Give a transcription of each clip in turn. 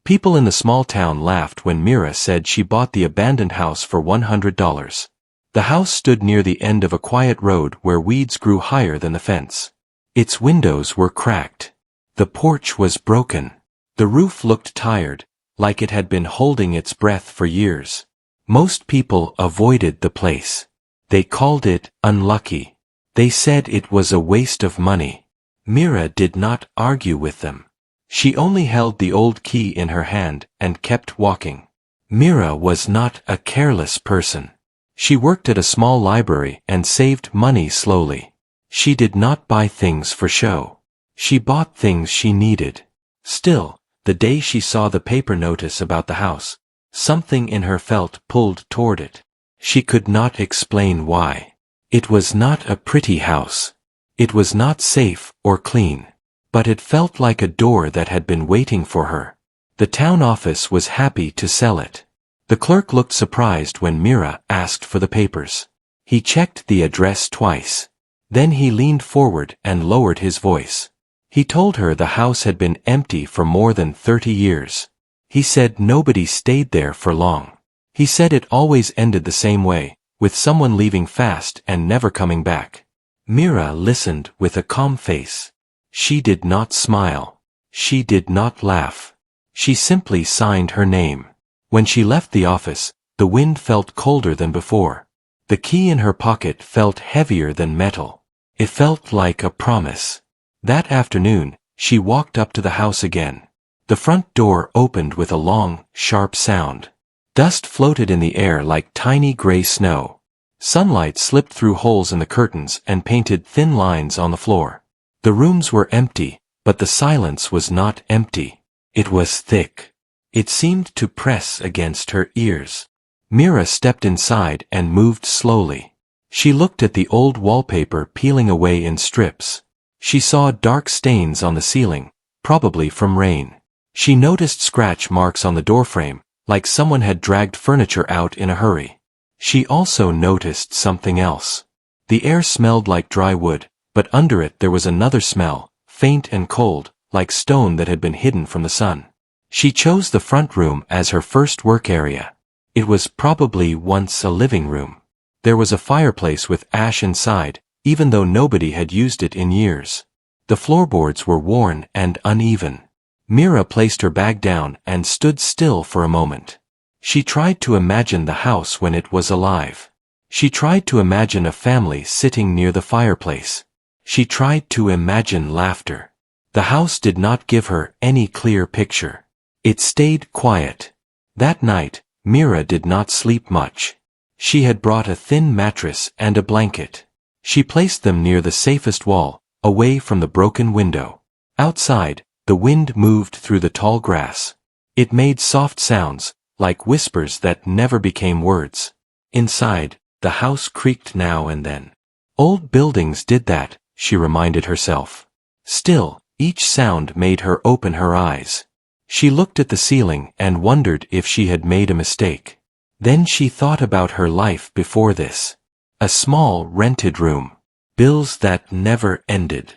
People in the small town laughed when Mira said she bought the abandoned house for $100. The house stood near the end of a quiet road where weeds grew higher than the fence. Its windows were cracked. The porch was broken. The roof looked tired, like it had been holding its breath for years. Most people avoided the place. They called it unlucky. They said it was a waste of money. Mira did not argue with them. She only held the old key in her hand and kept walking. Mira was not a careless person. She worked at a small library and saved money slowly. She did not buy things for show. She bought things she needed. Still, the day she saw the paper notice about the house, something in her felt pulled toward it. She could not explain why. It was not a pretty house. It was not safe or clean. But it felt like a door that had been waiting for her. The town office was happy to sell it. The clerk looked surprised when Mira asked for the papers. He checked the address twice. Then he leaned forward and lowered his voice. He told her the house had been empty for more than 30 years. He said nobody stayed there for long. He said it always ended the same way, with someone leaving fast and never coming back. Mira listened with a calm face. She did not smile. She did not laugh. She simply signed her name. When she left the office, the wind felt colder than before. The key in her pocket felt heavier than metal. It felt like a promise. That afternoon, she walked up to the house again. The front door opened with a long, sharp sound. Dust floated in the air like tiny gray snow. Sunlight slipped through holes in the curtains and painted thin lines on the floor. The rooms were empty, but the silence was not empty. It was thick. It seemed to press against her ears. Mira stepped inside and moved slowly. She looked at the old wallpaper peeling away in strips. She saw dark stains on the ceiling, probably from rain. She noticed scratch marks on the doorframe, like someone had dragged furniture out in a hurry. She also noticed something else. The air smelled like dry wood, but under it there was another smell, faint and cold, like stone that had been hidden from the sun. She chose the front room as her first work area. It was probably once a living room. There was a fireplace with ash inside, even though nobody had used it in years. The floorboards were worn and uneven. Mira placed her bag down and stood still for a moment. She tried to imagine the house when it was alive. She tried to imagine a family sitting near the fireplace. She tried to imagine laughter. The house did not give her any clear picture. It stayed quiet. That night, Mira did not sleep much. She had brought a thin mattress and a blanket. She placed them near the safest wall, away from the broken window. Outside, the wind moved through the tall grass. It made soft sounds, like whispers that never became words. Inside, the house creaked now and then. Old buildings did that, she reminded herself. Still, each sound made her open her eyes. She looked at the ceiling and wondered if she had made a mistake. Then she thought about her life before this. A small rented room. Bills that never ended.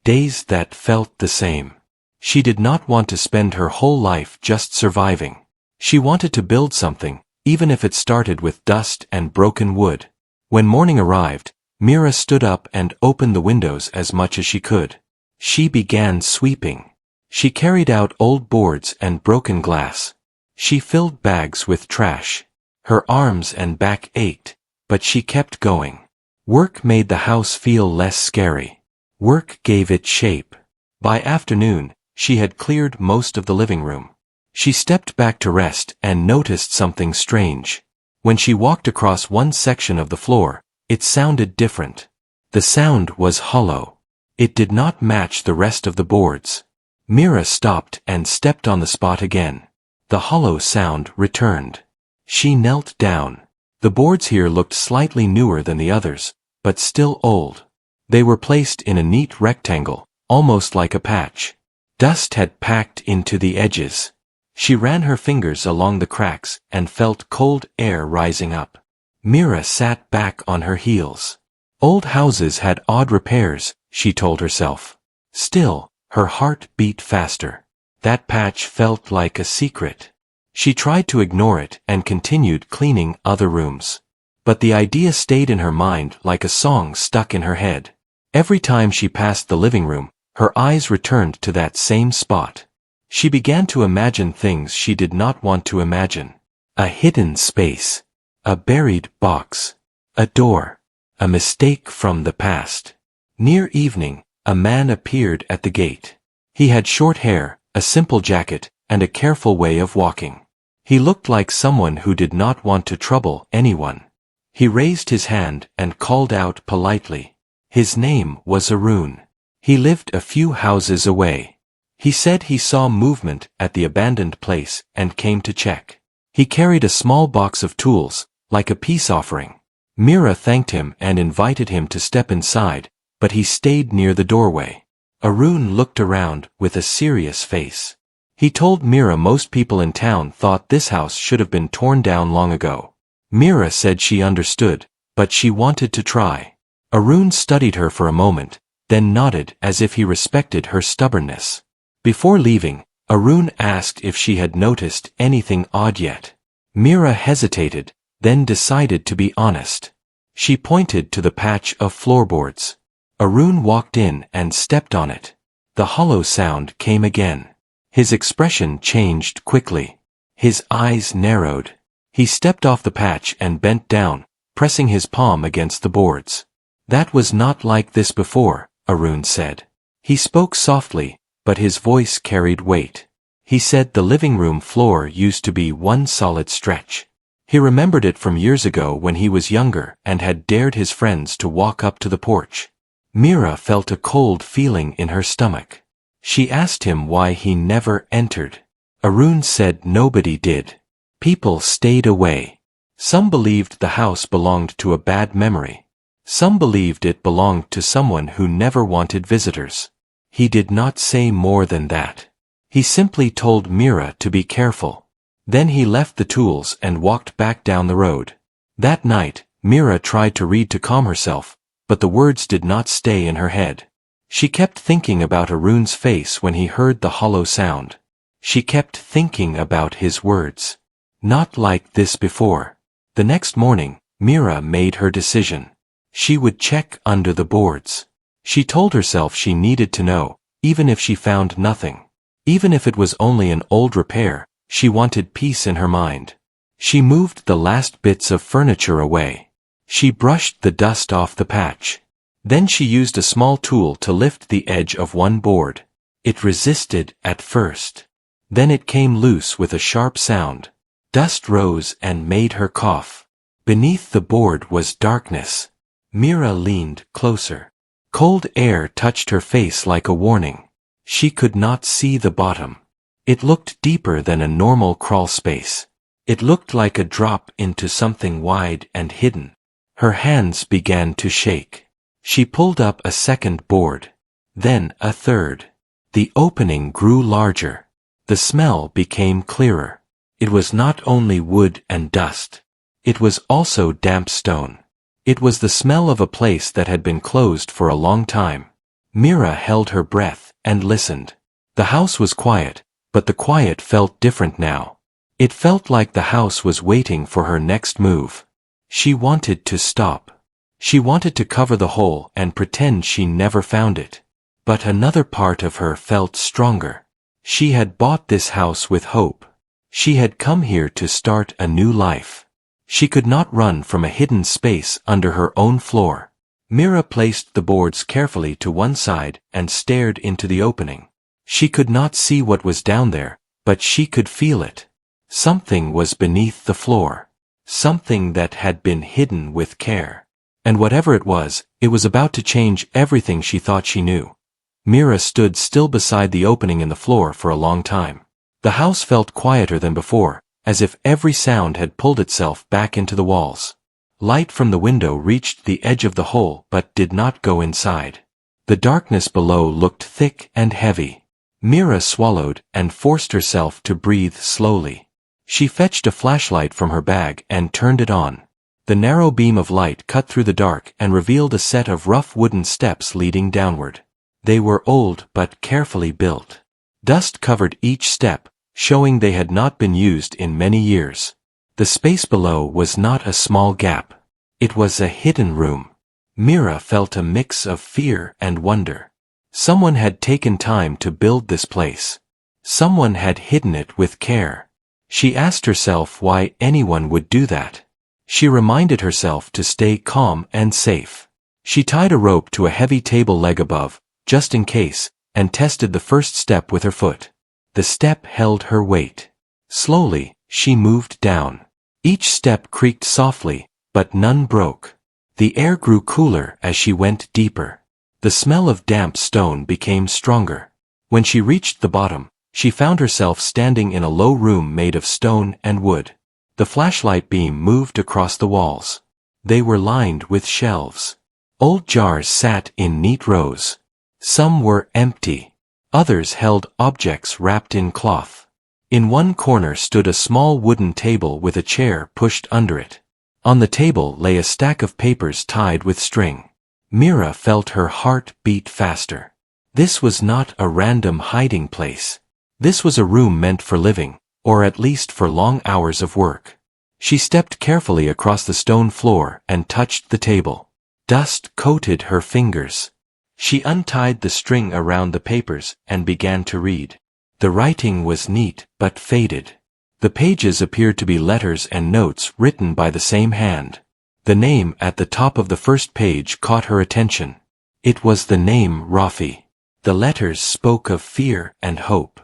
Days that felt the same. She did not want to spend her whole life just surviving. She wanted to build something, even if it started with dust and broken wood. When morning arrived, Mira stood up and opened the windows as much as she could. She began sweeping. She carried out old boards and broken glass. She filled bags with trash. Her arms and back ached, but she kept going. Work made the house feel less scary. Work gave it shape. By afternoon, she had cleared most of the living room. She stepped back to rest and noticed something strange. When she walked across one section of the floor, it sounded different. The sound was hollow. It did not match the rest of the boards. Mira stopped and stepped on the spot again. The hollow sound returned. She knelt down. The boards here looked slightly newer than the others, but still old. They were placed in a neat rectangle, almost like a patch. Dust had packed into the edges. She ran her fingers along the cracks and felt cold air rising up. Mira sat back on her heels. Old houses had odd repairs, she told herself. Still, her heart beat faster. That patch felt like a secret. She tried to ignore it and continued cleaning other rooms. But the idea stayed in her mind like a song stuck in her head. Every time she passed the living room, her eyes returned to that same spot. She began to imagine things she did not want to imagine. A hidden space. A buried box. A door. A mistake from the past. Near evening, a man appeared at the gate. He had short hair, a simple jacket, and a careful way of walking. He looked like someone who did not want to trouble anyone. He raised his hand and called out politely. His name was Arun. He lived a few houses away. He said he saw movement at the abandoned place and came to check. He carried a small box of tools, like a peace offering. Mira thanked him and invited him to step inside, but he stayed near the doorway. Arun looked around with a serious face. He told Mira most people in town thought this house should have been torn down long ago. Mira said she understood, but she wanted to try. Arun studied her for a moment, then nodded as if he respected her stubbornness. Before leaving, Arun asked if she had noticed anything odd yet. Mira hesitated, then decided to be honest. She pointed to the patch of floorboards. Arun walked in and stepped on it. The hollow sound came again. His expression changed quickly. His eyes narrowed. He stepped off the patch and bent down, pressing his palm against the boards. That was not like this before, Arun said. He spoke softly, but his voice carried weight. He said the living room floor used to be one solid stretch. He remembered it from years ago when he was younger and had dared his friends to walk up to the porch. Mira felt a cold feeling in her stomach. She asked him why he never entered. Arun said nobody did. People stayed away. Some believed the house belonged to a bad memory. Some believed it belonged to someone who never wanted visitors. He did not say more than that. He simply told Mira to be careful. Then he left the tools and walked back down the road. That night, Mira tried to read to calm herself, but the words did not stay in her head. She kept thinking about Arun's face when he heard the hollow sound. She kept thinking about his words. Not like this before. The next morning, Mira made her decision. She would check under the boards. She told herself she needed to know, even if she found nothing. Even if it was only an old repair, she wanted peace in her mind. She moved the last bits of furniture away. She brushed the dust off the patch. Then she used a small tool to lift the edge of one board. It resisted at first. Then it came loose with a sharp sound. Dust rose and made her cough. Beneath the board was darkness. Mira leaned closer. Cold air touched her face like a warning. She could not see the bottom. It looked deeper than a normal crawl space. It looked like a drop into something wide and hidden. Her hands began to shake. She pulled up a second board. Then a third. The opening grew larger. The smell became clearer. It was not only wood and dust. It was also damp stone. It was the smell of a place that had been closed for a long time. Mira held her breath and listened. The house was quiet, but the quiet felt different now. It felt like the house was waiting for her next move. She wanted to stop. She wanted to cover the hole and pretend she never found it. But another part of her felt stronger. She had bought this house with hope. She had come here to start a new life. She could not run from a hidden space under her own floor. Mira placed the boards carefully to one side and stared into the opening. She could not see what was down there, but she could feel it. Something was beneath the floor. Something that had been hidden with care. And whatever it was about to change everything she thought she knew. Mira stood still beside the opening in the floor for a long time. The house felt quieter than before, as if every sound had pulled itself back into the walls. Light from the window reached the edge of the hole but did not go inside. The darkness below looked thick and heavy. Mira swallowed and forced herself to breathe slowly. She fetched a flashlight from her bag and turned it on. The narrow beam of light cut through the dark and revealed a set of rough wooden steps leading downward. They were old but carefully built. Dust covered each step, showing they had not been used in many years. The space below was not a small gap. It was a hidden room. Mira felt a mix of fear and wonder. Someone had taken time to build this place. Someone had hidden it with care. She asked herself why anyone would do that. She reminded herself to stay calm and safe. She tied a rope to a heavy table leg above, just in case, and tested the first step with her foot. The step held her weight. Slowly, she moved down. Each step creaked softly, but none broke. The air grew cooler as she went deeper. The smell of damp stone became stronger. When she reached the bottom, she found herself standing in a low room made of stone and wood. The flashlight beam moved across the walls. They were lined with shelves. Old jars sat in neat rows. Some were empty. Others held objects wrapped in cloth. In one corner stood a small wooden table with a chair pushed under it. On the table lay a stack of papers tied with string. Mira felt her heart beat faster. This was not a random hiding place. This was a room meant for living, or at least for long hours of work. She stepped carefully across the stone floor and touched the table. Dust coated her fingers. She untied the string around the papers and began to read. The writing was neat but faded. The pages appeared to be letters and notes written by the same hand. The name at the top of the first page caught her attention. It was the name Rafi. The letters spoke of fear and hope.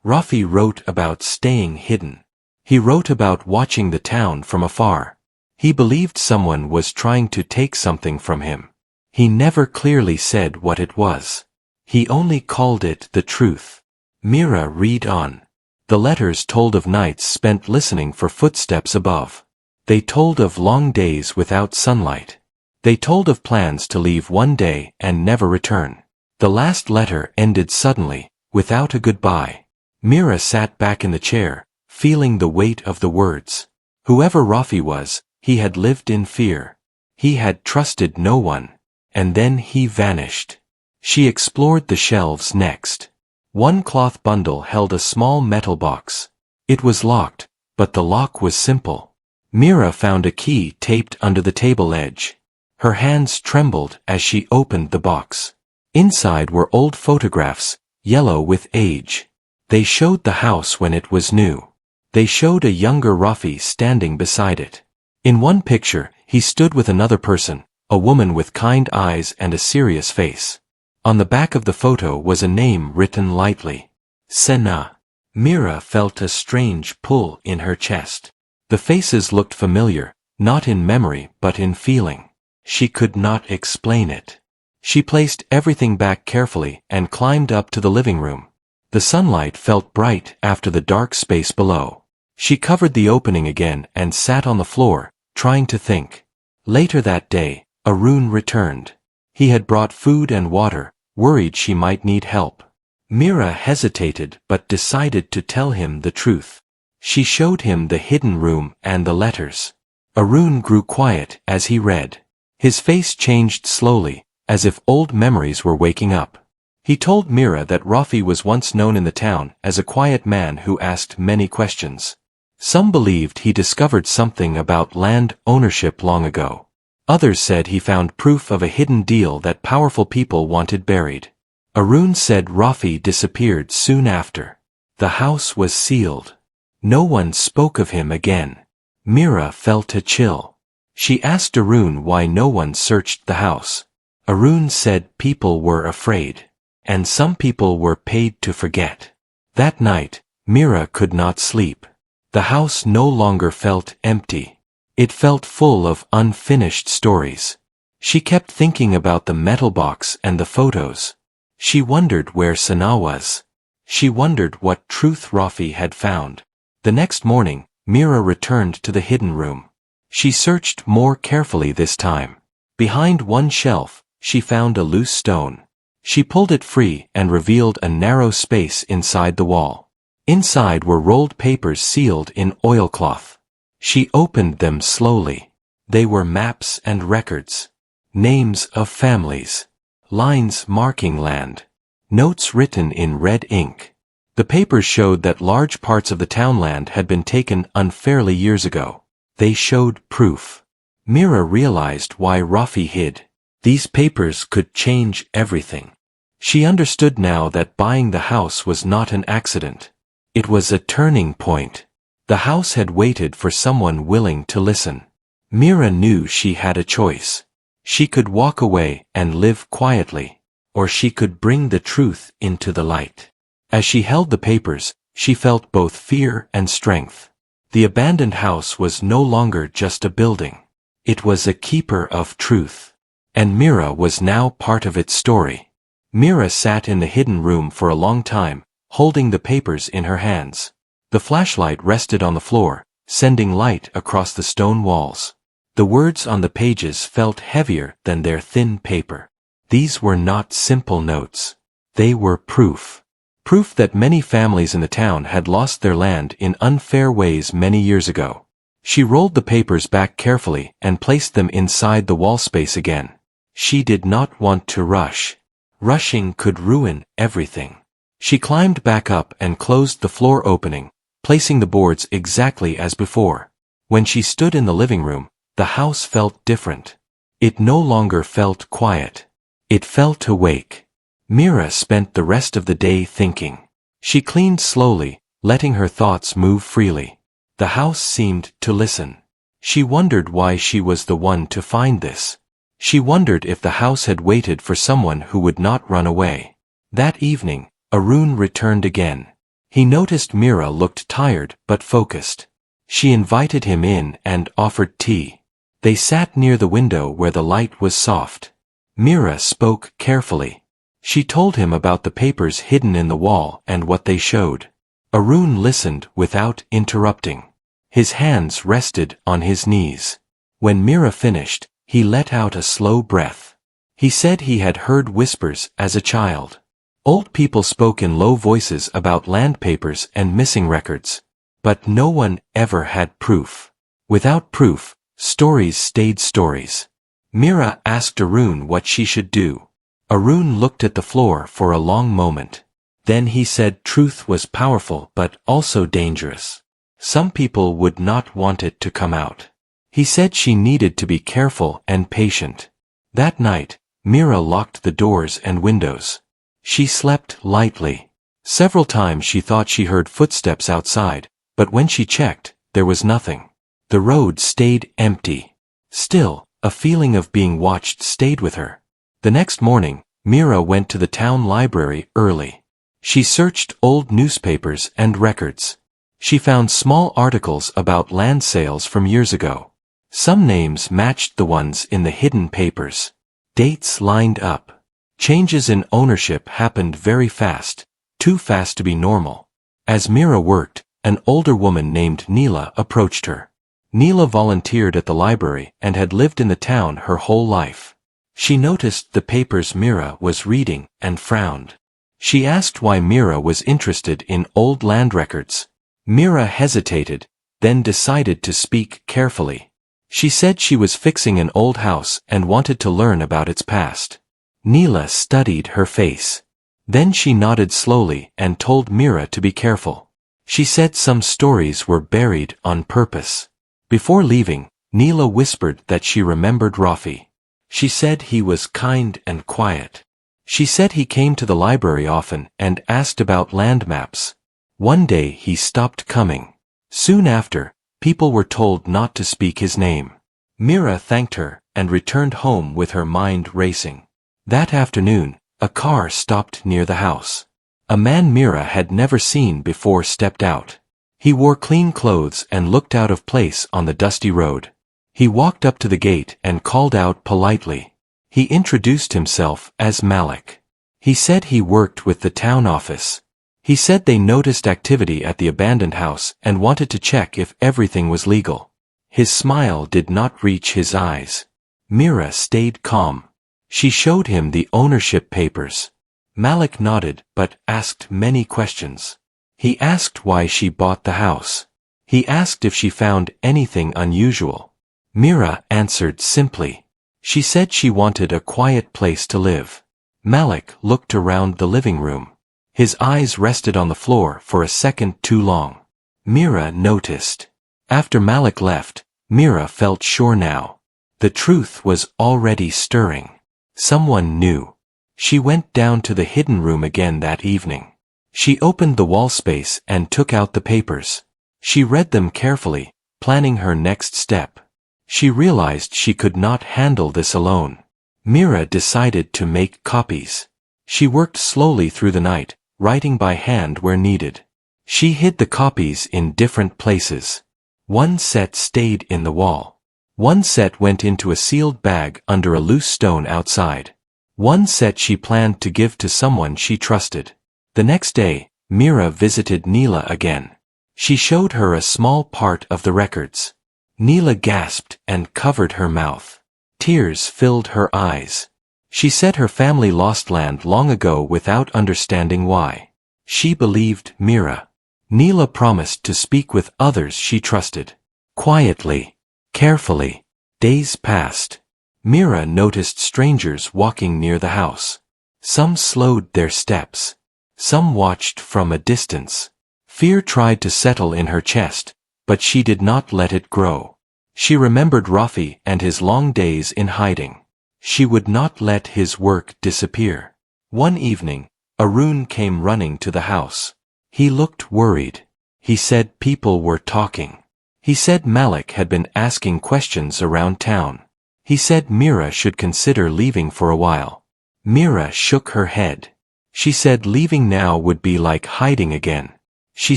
Rafi wrote about staying hidden. He wrote about watching the town from afar. He believed someone was trying to take something from him. He never clearly said what it was. He only called it the truth. Mira read on. The letters told of nights spent listening for footsteps above. They told of long days without sunlight. They told of plans to leave one day and never return. The last letter ended suddenly, without a goodbye. Mira sat back in the chair, feeling the weight of the words. Whoever Rafi was, he had lived in fear. He had trusted no one. And then he vanished. She explored the shelves next. One cloth bundle held a small metal box. It was locked, but the lock was simple. Mira found a key taped under the table edge. Her hands trembled as she opened the box. Inside were old photographs, yellow with age. They showed the house when it was new. They showed a younger Rafi standing beside it. In one picture, he stood with another person, a woman with kind eyes and a serious face. On the back of the photo was a name written lightly. Sena. Mira felt a strange pull in her chest. The faces looked familiar, not in memory but in feeling. She could not explain it. She placed everything back carefully and climbed up to the living room. The sunlight felt bright after the dark space below. She covered the opening again and sat on the floor, trying to think. Later that day, Arun returned. He had brought food and water, worried she might need help. Mira hesitated but decided to tell him the truth. She showed him the hidden room and the letters. Arun grew quiet as he read. His face changed slowly, as if old memories were waking up. He told Mira that Rafi was once known in the town as a quiet man who asked many questions. Some believed he discovered something about land ownership long ago. Others said he found proof of a hidden deal that powerful people wanted buried. Arun said Rafi disappeared soon after. The house was sealed. No one spoke of him again. Mira felt a chill. She asked Arun why no one searched the house. Arun said people were afraid. And some people were paid to forget. That night, Mira could not sleep. The house no longer felt empty. It felt full of unfinished stories. She kept thinking about the metal box and the photos. She wondered where Sana was. She wondered what truth Rafi had found. The next morning, Mira returned to the hidden room. She searched more carefully this time. Behind one shelf, she found a loose stone. She pulled it free and revealed a narrow space inside the wall. Inside were rolled papers sealed in oilcloth. She opened them slowly. They were maps and records. Names of families. Lines marking land. Notes written in red ink. The papers showed that large parts of the townland had been taken unfairly years ago. They showed proof. Mira realized why Rafi hid. These papers could change everything. She understood now that buying the house was not an accident. It was a turning point. The house had waited for someone willing to listen. Mira knew she had a choice. She could walk away and live quietly, or she could bring the truth into the light. As she held the papers, she felt both fear and strength. The abandoned house was no longer just a building. It was a keeper of truth. And Mira was now part of its story. Mira sat in the hidden room for a long time, holding the papers in her hands. The flashlight rested on the floor, sending light across the stone walls. The words on the pages felt heavier than their thin paper. These were not simple notes. They were proof. Proof that many families in the town had lost their land in unfair ways many years ago. She rolled the papers back carefully and placed them inside the wall space again. She did not want to rush. Rushing could ruin everything. She climbed back up and closed the floor opening, placing the boards exactly as before. When she stood in the living room, the house felt different. It no longer felt quiet. It felt awake. Mira spent the rest of the day thinking. She cleaned slowly, letting her thoughts move freely. The house seemed to listen. She wondered why she was the one to find this. She wondered if the house had waited for someone who would not run away. That evening, Arun returned again. He noticed Mira looked tired but focused. She invited him in and offered tea. They sat near the window where the light was soft. Mira spoke carefully. She told him about the papers hidden in the wall and what they showed. Arun listened without interrupting. His hands rested on his knees. When Mira finished, he let out a slow breath. He said he had heard whispers as a child. Old people spoke in low voices about land papers and missing records. But no one ever had proof. Without proof, stories stayed stories. Mira asked Arun what she should do. Arun looked at the floor for a long moment. Then he said truth was powerful but also dangerous. Some people would not want it to come out. He said she needed to be careful and patient. That night, Mira locked the doors and windows. She slept lightly. Several times she thought she heard footsteps outside, but when she checked, there was nothing. The road stayed empty. Still, a feeling of being watched stayed with her. The next morning, Mira went to the town library early. She searched old newspapers and records. She found small articles about land sales from years ago. Some names matched the ones in the hidden papers. Dates lined up. Changes in ownership happened very fast, too fast to be normal. As Mira worked, an older woman named Neela approached her. Neela volunteered at the library and had lived in the town her whole life. She noticed the papers Mira was reading and frowned. She asked why Mira was interested in old land records. Mira hesitated, then decided to speak carefully. She said she was fixing an old house and wanted to learn about its past. Neela studied her face. Then she nodded slowly and told Mira to be careful. She said some stories were buried on purpose. Before leaving, Neela whispered that she remembered Rafi. She said he was kind and quiet. She said he came to the library often and asked about land maps. One day he stopped coming. Soon after, people were told not to speak his name. Mira thanked her and returned home with her mind racing. That afternoon, a car stopped near the house. A man Mira had never seen before stepped out. He wore clean clothes and looked out of place on the dusty road. He walked up to the gate and called out politely. He introduced himself as Malik. He said he worked with the town office. He said they noticed activity at the abandoned house and wanted to check if everything was legal. His smile did not reach his eyes. Mira stayed calm. She showed him the ownership papers. Malik nodded but asked many questions. He asked why she bought the house. He asked if she found anything unusual. Mira answered simply. She said she wanted a quiet place to live. Malik looked around the living room. His eyes rested on the floor for a second too long. Mira noticed. After Malik left, Mira felt sure now. The truth was already stirring. Someone knew. She went down to the hidden room again that evening. She opened the wall space and took out the papers. She read them carefully, planning her next step. She realized she could not handle this alone. Mira decided to make copies. She worked slowly through the night, writing by hand where needed. She hid the copies in different places. One set stayed in the wall. One set went into a sealed bag under a loose stone outside. One set she planned to give to someone she trusted. The next day, Mira visited Neela again. She showed her a small part of the records. Neela gasped and covered her mouth. Tears filled her eyes. She said her family lost land long ago without understanding why. She believed Mira. Neela promised to speak with others she trusted. Quietly, carefully. Days passed. Mira noticed strangers walking near the house. Some slowed their steps. Some watched from a distance. Fear tried to settle in her chest, but she did not let it grow. She remembered Rafi and his long days in hiding. She would not let his work disappear. One evening, Arun came running to the house. He looked worried. He said people were talking. He said Malik had been asking questions around town. He said Mira should consider leaving for a while. Mira shook her head. She said leaving now would be like hiding again. She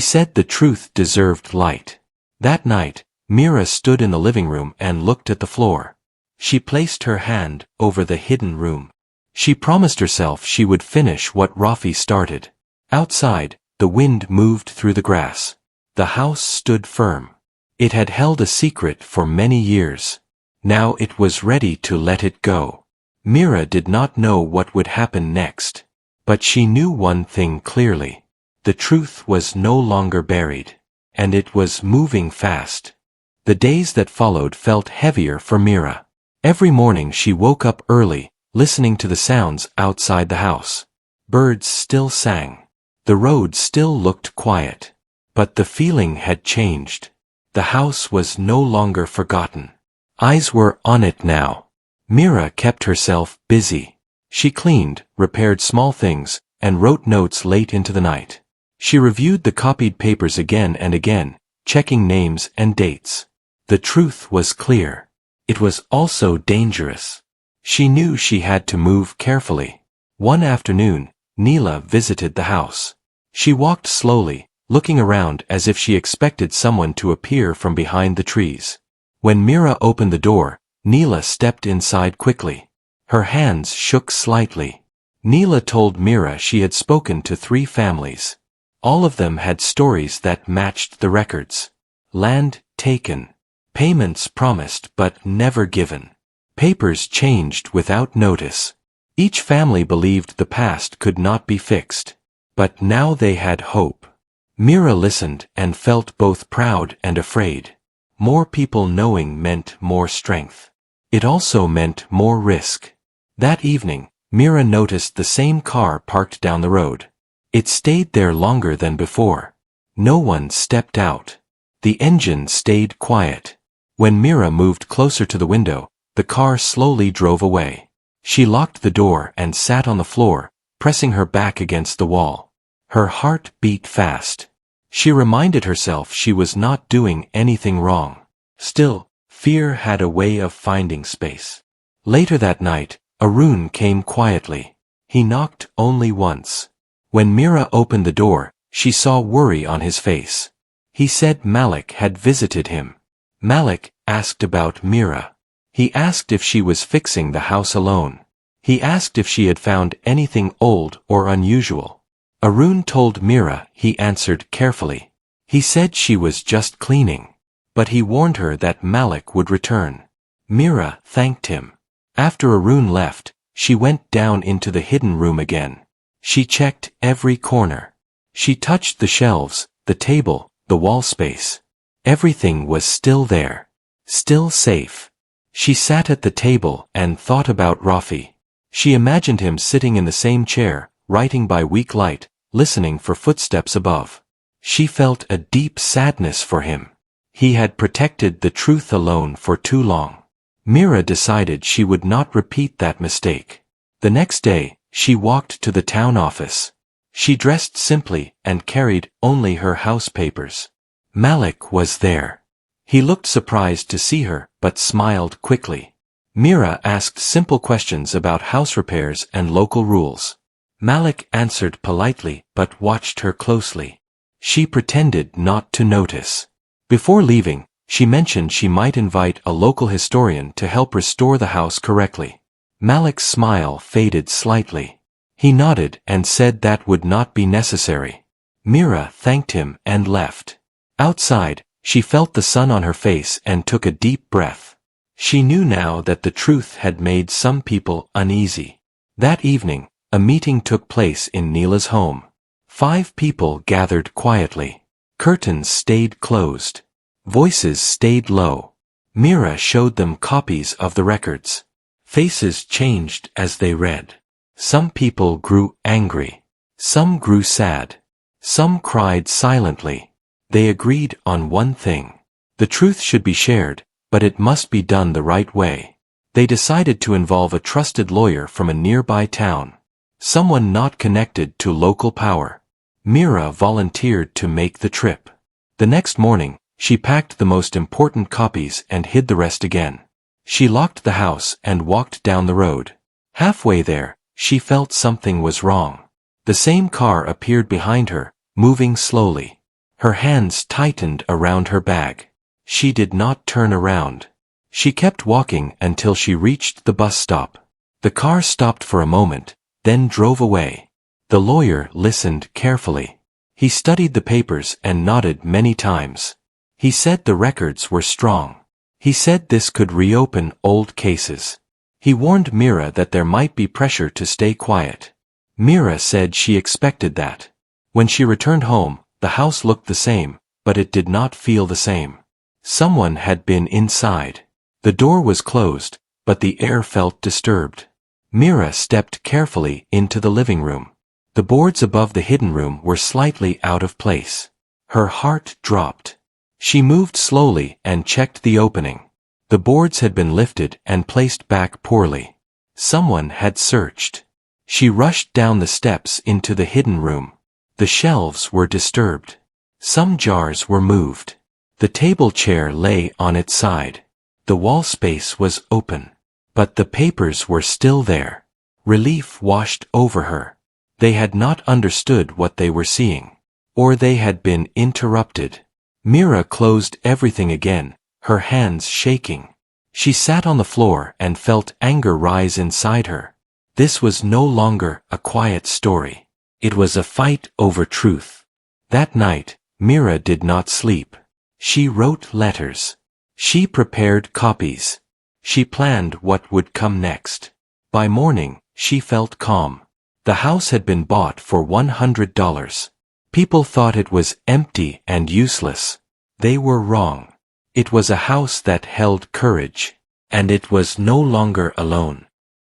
said the truth deserved light. That night, Mira stood in the living room and looked at the floor. She placed her hand over the hidden room. She promised herself she would finish what Rafi started. Outside, the wind moved through the grass. The house stood firm. It had held a secret for many years. Now it was ready to let it go. Mira did not know what would happen next. But she knew one thing clearly. The truth was no longer buried. And it was moving fast. The days that followed felt heavier for Mira. Every morning she woke up early, listening to the sounds outside the house. Birds still sang. The road still looked quiet. But the feeling had changed. The house was no longer forgotten. Eyes were on it now. Mira kept herself busy. She cleaned, repaired small things, and wrote notes late into the night. She reviewed the copied papers again and again, checking names and dates. The truth was clear. It was also dangerous. She knew she had to move carefully. One afternoon, Neela visited the house. She walked slowly, looking around as if she expected someone to appear from behind the trees. When Mira opened the door, Neela stepped inside quickly. Her hands shook slightly. Neela told Mira she had spoken to 3 families. All of them had stories that matched the records. Land taken. Payments promised but never given. Papers changed without notice. Each family believed the past could not be fixed. But now they had hope. Mira listened and felt both proud and afraid. More people knowing meant more strength. It also meant more risk. That evening, Mira noticed the same car parked down the road. It stayed there longer than before. No one stepped out. The engine stayed quiet. When Mira moved closer to the window, the car slowly drove away. She locked the door and sat on the floor, pressing her back against the wall. Her heart beat fast. She reminded herself she was not doing anything wrong. Still, fear had a way of finding space. Later that night, Arun came quietly. He knocked only once. When Mira opened the door, she saw worry on his face. He said Malik had visited him. Malik asked about Mira. He asked if she was fixing the house alone. He asked if she had found anything old or unusual. Arun told Mira, he answered carefully. He said she was just cleaning. But he warned her that Malik would return. Mira thanked him. After Arun left, she went down into the hidden room again. She checked every corner. She touched the shelves, the table, the wall space. Everything was still there. Still safe. She sat at the table and thought about Rafi. She imagined him sitting in the same chair, writing by weak light, listening for footsteps above. She felt a deep sadness for him. He had protected the truth alone for too long. Mira decided she would not repeat that mistake. The next day, she walked to the town office. She dressed simply and carried only her house papers. Malik was there. He looked surprised to see her, but smiled quickly. Mira asked simple questions about house repairs and local rules. Malik answered politely but watched her closely. She pretended not to notice. Before leaving, she mentioned she might invite a local historian to help restore the house correctly. Malik's smile faded slightly. He nodded and said that would not be necessary. Mira thanked him and left. Outside, she felt the sun on her face and took a deep breath. She knew now that the truth had made some people uneasy. That evening, a meeting took place in Neela's home. 5 people gathered quietly. Curtains stayed closed. Voices stayed low. Mira showed them copies of the records. Faces changed as they read. Some people grew angry. Some grew sad. Some cried silently. They agreed on one thing. The truth should be shared, but it must be done the right way. They decided to involve a trusted lawyer from a nearby town. Someone not connected to local power. Mira volunteered to make the trip. The next morning, she packed the most important copies and hid the rest again. She locked the house and walked down the road. Halfway there, she felt something was wrong. The same car appeared behind her, moving slowly. Her hands tightened around her bag. She did not turn around. She kept walking until she reached the bus stop. The car stopped for a moment, then drove away. The lawyer listened carefully. He studied the papers and nodded many times. He said the records were strong. He said this could reopen old cases. He warned Mira that there might be pressure to stay quiet. Mira said she expected that. When she returned home, the house looked the same, but it did not feel the same. Someone had been inside. The door was closed, but the air felt disturbed. Mira stepped carefully into the living room. The boards above the hidden room were slightly out of place. Her heart dropped. She moved slowly and checked the opening. The boards had been lifted and placed back poorly. Someone had searched. She rushed down the steps into the hidden room. The shelves were disturbed. Some jars were moved. The table chair lay on its side. The wall space was open. But the papers were still there. Relief washed over her. They had not understood what they were seeing. Or they had been interrupted. Mira closed everything again, her hands shaking. She sat on the floor and felt anger rise inside her. This was no longer a quiet story. It was a fight over truth. That night, Mira did not sleep. She wrote letters. She prepared copies. She planned what would come next. By morning, she felt calm. The house had been bought for $100. People thought it was empty and useless. They were wrong. It was a house that held courage. And it was no longer alone.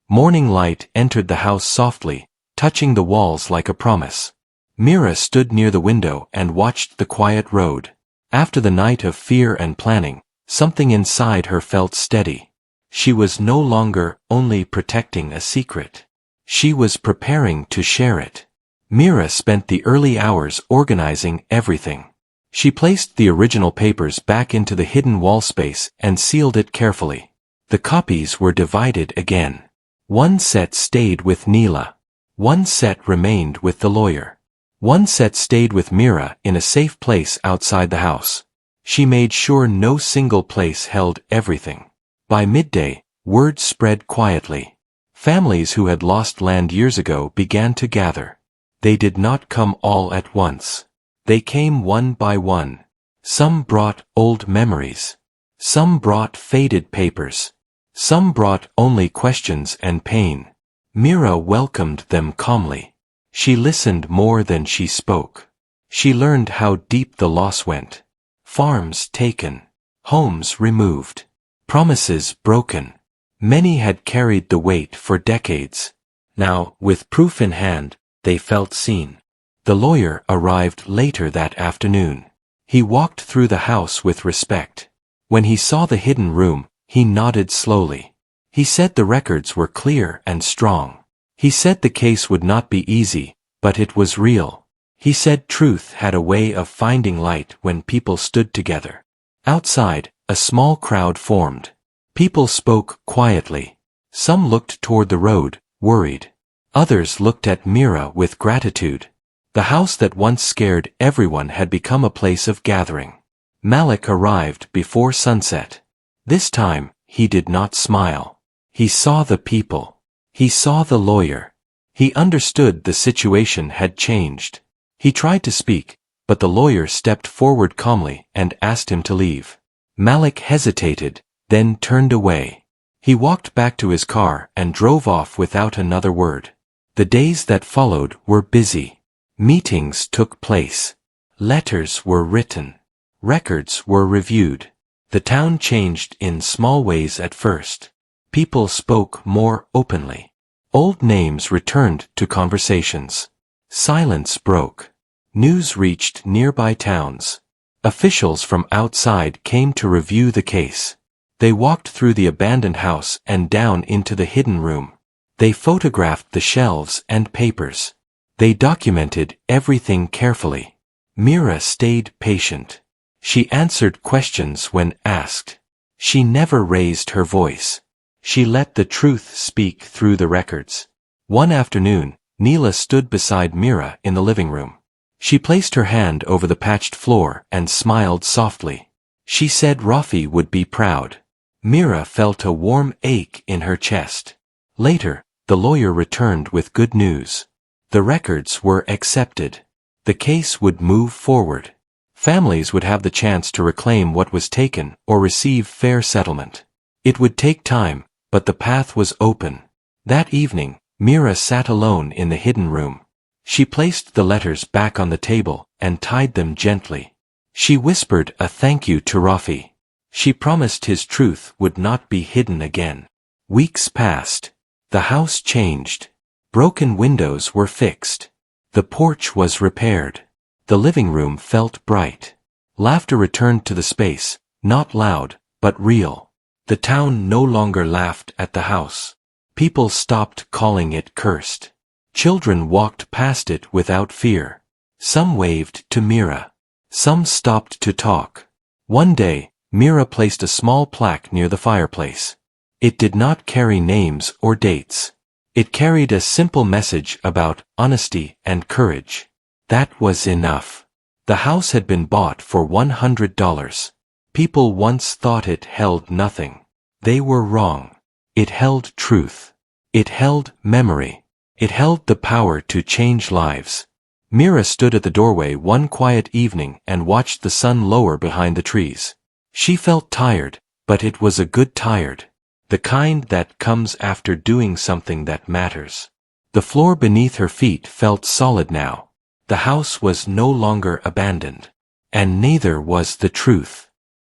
Morning light entered the house softly, touching the walls like a promise. Mira stood near the window and watched the quiet road. After the night of fear and planning, something inside her felt steady. She was no longer only protecting a secret. She was preparing to share it. Mira spent the early hours organizing everything. She placed the original papers back into the hidden wall space and sealed it carefully. The copies were divided again. One set stayed with Neela. One set remained with the lawyer. One set stayed with Mira in a safe place outside the house. She made sure no single place held everything. By midday, word spread quietly. Families who had lost land years ago began to gather. They did not come all at once. They came one by one. Some brought old memories. Some brought faded papers. Some brought only questions and pain. Mira welcomed them calmly. She listened more than she spoke. She learned how deep the loss went. Farms taken. Homes removed. Promises broken. Many had carried the weight for decades. Now, with proof in hand, they felt seen. The lawyer arrived later that afternoon. He walked through the house with respect. When he saw the hidden room, he nodded slowly. He said the records were clear and strong. He said the case would not be easy, but it was real. He said truth had a way of finding light when people stood together. Outside, a small crowd formed. People spoke quietly. Some looked toward the road, worried. Others looked at Mira with gratitude. The house that once scared everyone had become a place of gathering. Malik arrived before sunset. This time, he did not smile. He saw the people. He saw the lawyer. He understood the situation had changed. He tried to speak, but the lawyer stepped forward calmly and asked him to leave. Malik hesitated, then turned away. He walked back to his car and drove off without another word. The days that followed were busy. Meetings took place. Letters were written. Records were reviewed. The town changed in small ways at first. People spoke more openly. Old names returned to conversations. Silence broke. News reached nearby towns. Officials from outside came to review the case. They walked through the abandoned house and down into the hidden room. They photographed the shelves and papers. They documented everything carefully. Mira stayed patient. She answered questions when asked. She never raised her voice. She let the truth speak through the records. One afternoon, Neela stood beside Mira in the living room. She placed her hand over the patched floor and smiled softly. She said Rafi would be proud. Mira felt a warm ache in her chest. Later, the lawyer returned with good news. The records were accepted. The case would move forward. Families would have the chance to reclaim what was taken or receive fair settlement. It would take time, but the path was open. That evening, Mira sat alone in the hidden room. She placed the letters back on the table and tied them gently. She whispered a thank you to Rafi. She promised his truth would not be hidden again. Weeks passed. The house changed. Broken windows were fixed. The porch was repaired. The living room felt bright. Laughter returned to the space, not loud, but real. The town no longer laughed at the house. People stopped calling it cursed. Children walked past it without fear. Some waved to Mira. Some stopped to talk. One day, Mira placed a small plaque near the fireplace. It did not carry names or dates. It carried a simple message about honesty and courage. That was enough. The house had been bought for $100. People once thought it held nothing. They were wrong. It held truth. It held memory. It held the power to change lives. Mira stood at the doorway one quiet evening and watched the sun lower behind the trees. She felt tired, but it was a good tired. The kind that comes after doing something that matters. The floor beneath her feet felt solid now. The house was no longer abandoned. And neither was the truth.